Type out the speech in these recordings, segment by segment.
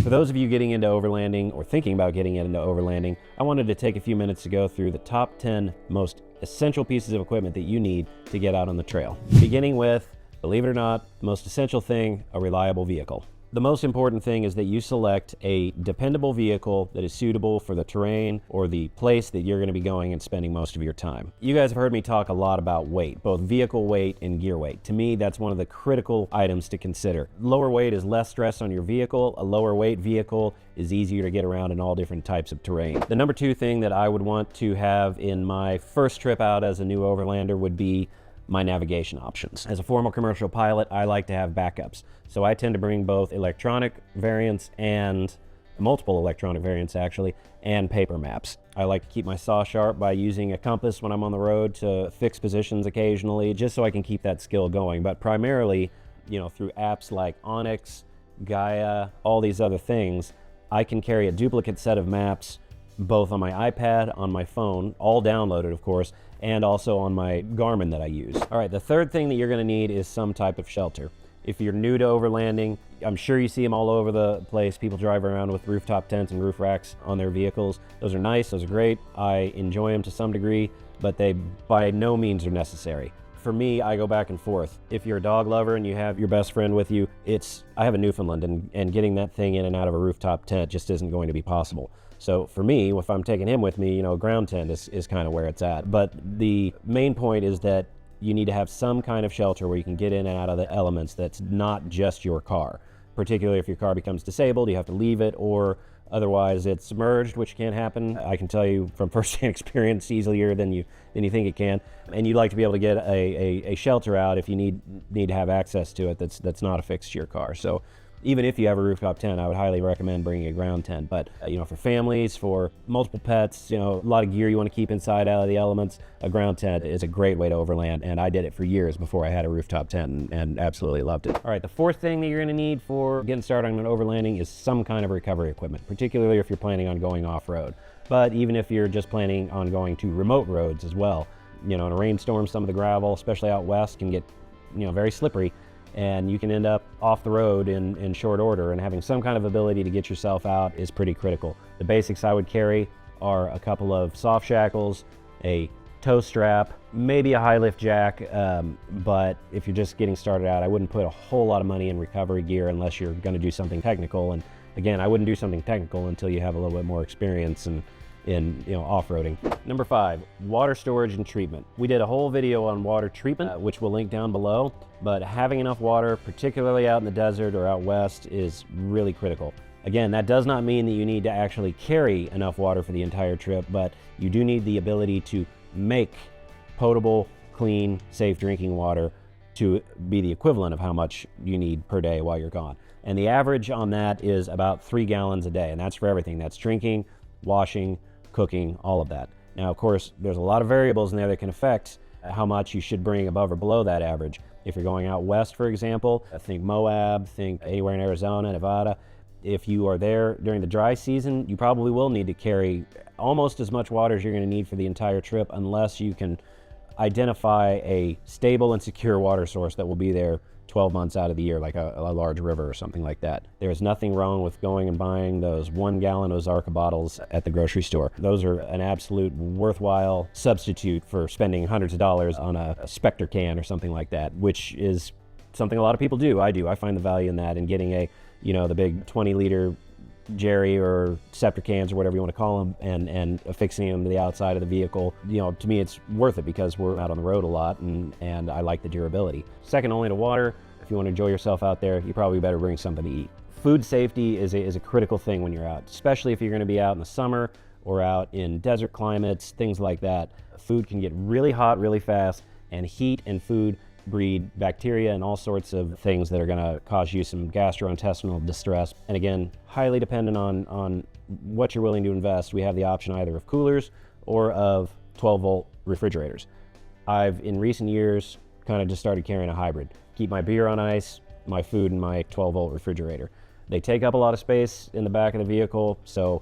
For those of you getting into overlanding or thinking about getting into overlanding, I wanted to take a few minutes to go through the top 10 most essential pieces of equipment that you need to get out on the trail. Beginning with, believe it or not, the most essential thing, a reliable vehicle. The most important thing is that you select a dependable vehicle that is suitable for the terrain or the place that you're going to be going and spending most of your time. You guys have heard me talk a lot about weight, both vehicle weight and gear weight. To me, that's one of the critical items to consider. Lower weight is less stress on your vehicle. A lower weight vehicle is easier to get around in all different types of terrain. The number two thing that I would want to have in my first trip out as a new Overlander would be my navigation options. As a former commercial pilot, I like to have backups. So I tend to bring both electronic variants and multiple electronic variants actually, and paper maps. I like to keep my saw sharp by using a compass when I'm on the road to fix positions occasionally, just so I can keep that skill going. But primarily, through apps like Onyx, Gaia, all these other things, I can carry a duplicate set of maps both on my iPad, on my phone, all downloaded of course, and also on my Garmin that I use. All right, the third thing that you're gonna need is some type of shelter. If you're new to overlanding, I'm sure you see them all over the place. People drive around with rooftop tents and roof racks on their vehicles. Those are nice, those are great. I enjoy them to some degree, but they by no means are necessary. For me, I go back and forth. If you're a dog lover and you have your best friend with you, I have a Newfoundland and getting that thing in and out of a rooftop tent just isn't going to be possible. So for me, if I'm taking him with me, a ground tent is kind of where it's at. But the main point is that you need to have some kind of shelter where you can get in and out of the elements that's not just your car. Particularly if your car becomes disabled, you have to leave it, or otherwise it's submerged, which can happen. I can tell you from firsthand experience, easier than you think it can. And you'd like to be able to get a shelter out if you need to have access to it that's not affixed to your car. So even if you have a rooftop tent, I would highly recommend bringing a ground tent. But for families, for multiple pets, a lot of gear you want to keep inside out of the elements, a ground tent is a great way to overland. And I did it for years before I had a rooftop tent and absolutely loved it. All right, the fourth thing that you're going to need for getting started on overlanding is some kind of recovery equipment, particularly if you're planning on going off-road. But even if you're just planning on going to remote roads as well, in a rainstorm, some of the gravel, especially out west, can get very slippery. And you can end up off the road in short order, and having some kind of ability to get yourself out is pretty critical. The basics I would carry are a couple of soft shackles, a tow strap, maybe a high lift jack, but if you're just getting started out, I wouldn't put a whole lot of money in recovery gear unless you're going to do something technical. And again, I wouldn't do something technical until you have a little bit more experience in off-roading. Number 5, water storage and treatment. We did a whole video on water treatment, which we'll link down below, but having enough water, particularly out in the desert or out west, is really critical. Again, that does not mean that you need to actually carry enough water for the entire trip, but you do need the ability to make potable, clean, safe drinking water to be the equivalent of how much you need per day while you're gone. And the average on that is about 3 gallons a day, and that's for everything. That's drinking, washing, cooking, all of that. Now, of course, there's a lot of variables in there that can affect how much you should bring above or below that average. If you're going out west, for example, think Moab, think anywhere in Arizona, Nevada. If you are there during the dry season, you probably will need to carry almost as much water as you're going to need for the entire trip, unless you can identify a stable and secure water source that will be there 12 months out of the year, like a large river or something like that. There is nothing wrong with going and buying those 1 gallon Ozarka bottles at the grocery store. Those are an absolute worthwhile substitute for spending hundreds of dollars on a Spectre can or something like that, which is something a lot of people do. I do. I find the value in that, and getting the big 20-liter Jerry or Scepter cans or whatever you want to call them, and affixing them to the outside of the vehicle. To me it's worth it because we're out on the road a lot, and I like the durability. Second only to water, if you want to enjoy yourself out there, you probably better bring something to eat. Food safety is a critical thing when you're out, especially if you're going to be out in the summer or out in desert climates, things like that. Food can get really hot really fast, and heat and food breed bacteria and all sorts of things that are going to cause you some gastrointestinal distress. And again, highly dependent on what you're willing to invest. We have the option either of coolers or of 12-volt refrigerators. I've, in recent years, kind of just started carrying a hybrid. Keep my beer on ice, my food in my 12-volt refrigerator. They take up a lot of space in the back of the vehicle, so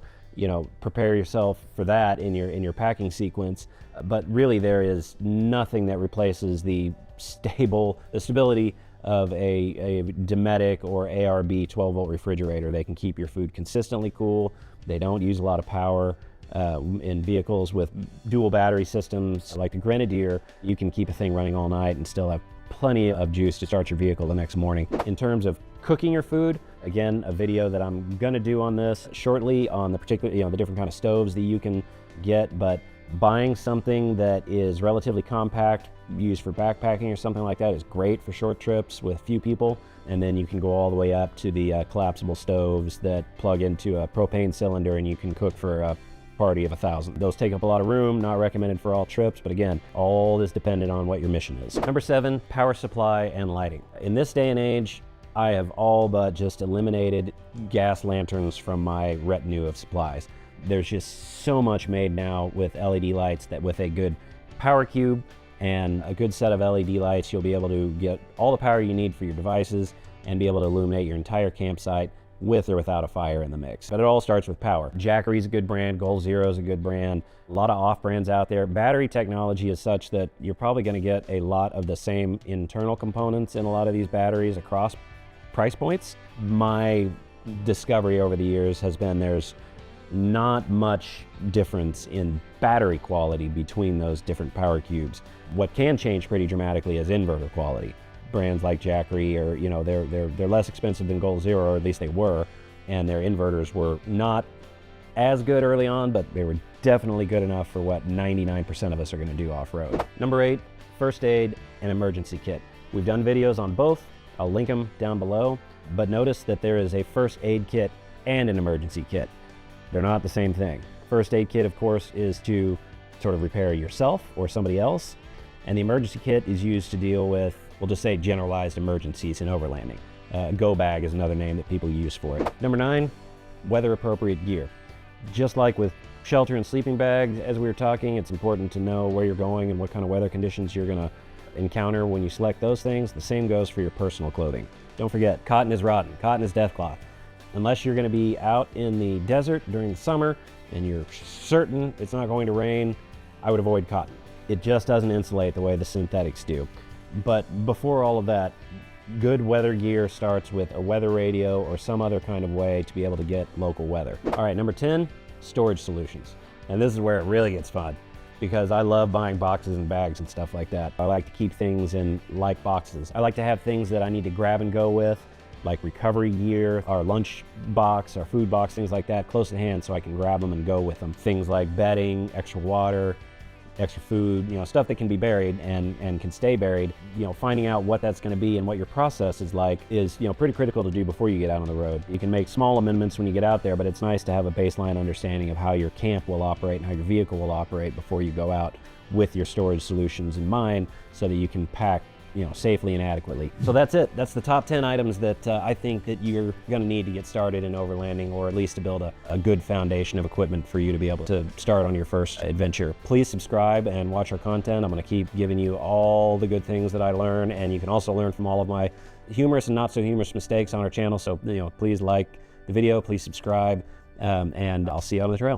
prepare yourself for that in your packing sequence. But really, there is nothing that replaces the stability of a Dometic or ARB 12-volt refrigerator. They can keep your food consistently cool. They don't use a lot of power. In vehicles with dual battery systems like the Grenadier, you can keep a thing running all night and still have plenty of juice to start your vehicle the next morning. In terms of cooking your food, again, a video that I'm gonna do on this shortly on the particular, the different kind of stoves that you can get, but buying something that is relatively compact, used for backpacking or something like that, is great for short trips with a few people. And then you can go all the way up to the collapsible stoves that plug into a propane cylinder and you can cook for a party of 1,000. Those take up a lot of room, not recommended for all trips, but again, all is dependent on what your mission is. Number 7, power supply and lighting. In this day and age, I have all but just eliminated gas lanterns from my retinue of supplies. There's just so much made now with LED lights that with a good power cube and a good set of LED lights, you'll be able to get all the power you need for your devices and be able to illuminate your entire campsite with or without a fire in the mix. But it all starts with power. Jackery's a good brand, Goal Zero is a good brand, a lot of off brands out there. Battery technology is such that you're probably gonna get a lot of the same internal components in a lot of these batteries across price points. My discovery over the years has been there's not much difference in battery quality between those different power cubes. What can change pretty dramatically is inverter quality. Brands like Jackery are, they're less expensive than Goal Zero, or at least they were, and their inverters were not as good early on, but they were definitely good enough for what 99% of us are going to do off-road. Number 8, first aid and emergency kit. We've done videos on both. I'll link them down below, but notice that there is a first aid kit and an emergency kit. They're not the same thing. First aid kit, of course, is to sort of repair yourself or somebody else, and the emergency kit is used to deal with, we'll just say, generalized emergencies in overlanding. Go bag is another name that people use for it. Number 9, weather appropriate gear. Just like with shelter and sleeping bags, as we were talking, it's important to know where you're going and what kind of weather conditions you're gonna encounter when you select those things. The same goes for your personal clothing. Don't forget, cotton is rotten, cotton is death cloth. Unless you're gonna be out in the desert during the summer and you're certain it's not going to rain, I would avoid cotton. It just doesn't insulate the way the synthetics do. But before all of that, good weather gear starts with a weather radio or some other kind of way to be able to get local weather. All right, number 10, storage solutions. And this is where it really gets fun, because I love buying boxes and bags and stuff like that. I like to keep things in like boxes. I like to have things that I need to grab and go with, like recovery gear, our lunch box, our food box, things like that, close at hand so I can grab them and go with them. Things like bedding, extra water, extra food, stuff that can be buried and can stay buried. Finding out what that's going to be and what your process is like is, pretty critical to do before you get out on the road. You can make small amendments when you get out there, but it's nice to have a baseline understanding of how your camp will operate and how your vehicle will operate before you go out with your storage solutions in mind so that you can pack safely and adequately. So that's it. That's the top 10 items that I think that you're going to need to get started in overlanding, or at least to build a good foundation of equipment for you to be able to start on your first adventure. Please subscribe and watch our content. I'm going to keep giving you all the good things that I learn, and you can also learn from all of my humorous and not so humorous mistakes on our channel. So please like the video, please subscribe, and I'll see you on the trail.